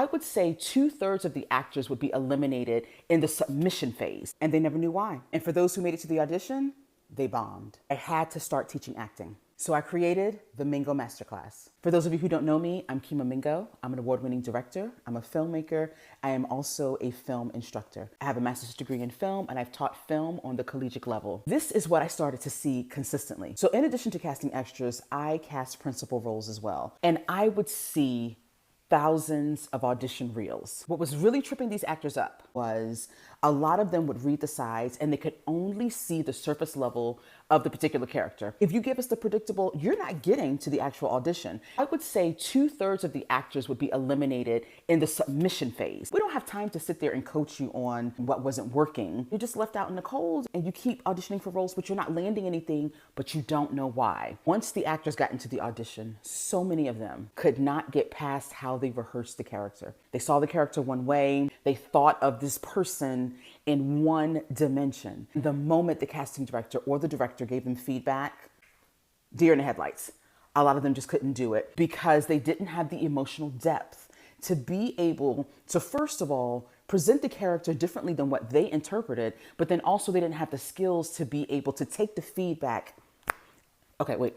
I would say 2/3 of the actors would be eliminated in the submission phase, and they never knew why. And for those who made it to the audition, they bombed. I had to start teaching acting. So I created the Mingo Masterclass. For those of you who don't know me, I'm Kima Mingo. I'm an award-winning director. I'm a filmmaker. I am also a film instructor. I have a master's degree in film, and I've taught film on the collegiate level. This is what I started to see consistently. So in addition to casting extras, I cast principal roles as well. And I would see thousands of audition reels. What was really tripping these actors up was a lot of them would read the sides and they could only see the surface level of the particular character. If you give us the predictable, you're not getting to the actual audition. I would say 2/3 of the actors would be eliminated in the submission phase. We don't have time to sit there and coach you on what wasn't working. You're just left out in the cold and you keep auditioning for roles, but you're not landing anything, but you don't know why. Once the actors got into the audition, so many of them could not get past how they rehearsed the character. They saw the character one way, they thought of this person in one dimension. The moment the casting director or the director gave them feedback, deer in the headlights. A lot of them just couldn't do it because they didn't have the emotional depth to be able to, first of all, present the character differently than what they interpreted, but then also they didn't have the skills to be able to take the feedback. Okay, wait.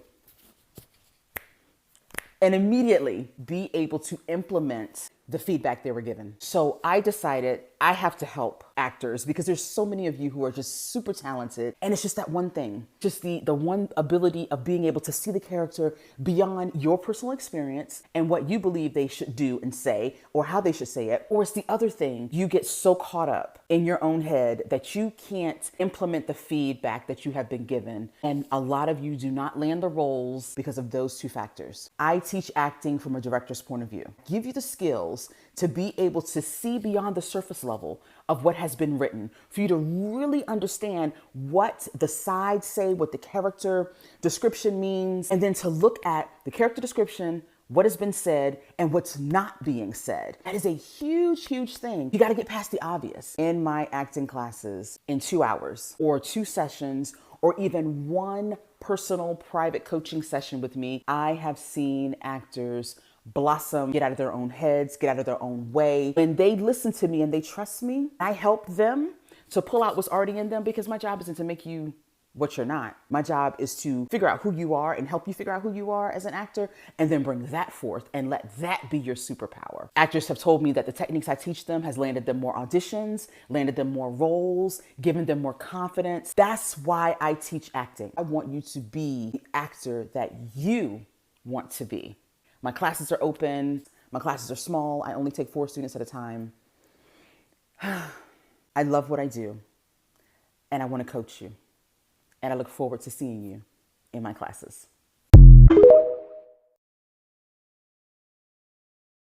And immediately be able to implement the feedback they were given. So I decided I have to help actors because there's so many of you who are just super talented. And it's just that one thing, just the one ability of being able to see the character beyond your personal experience and what you believe they should do and say or how they should say it. Or it's the other thing, you get so caught up in your own head that you can't implement the feedback that you have been given. And a lot of you do not land the roles because of those two factors. I teach acting from a director's point of view. Give you the skills to be able to see beyond the surface level of what has been written, for you to really understand what the sides say, what the character description means, and then to look at the character description, what has been said, and what's not being said. That is a huge, huge thing. You got to get past the obvious. In my acting classes, in 2 hours, or 2 sessions, or even one personal private coaching session with me, I have seen actors blossom, get out of their own heads, get out of their own way. When they listen to me and they trust me, I help them to pull out what's already in them, because my job isn't to make you what you're not. My job is to figure out who you are and help you figure out who you are as an actor, and then bring that forth and let that be your superpower. Actors have told me that the techniques I teach them has landed them more auditions, landed them more roles, given them more confidence. That's why I teach acting. I want you to be the actor that you want to be. My classes are open. My classes are small. I only take 4 students at a time. I love what I do, and I want to coach you. And I look forward to seeing you in my classes.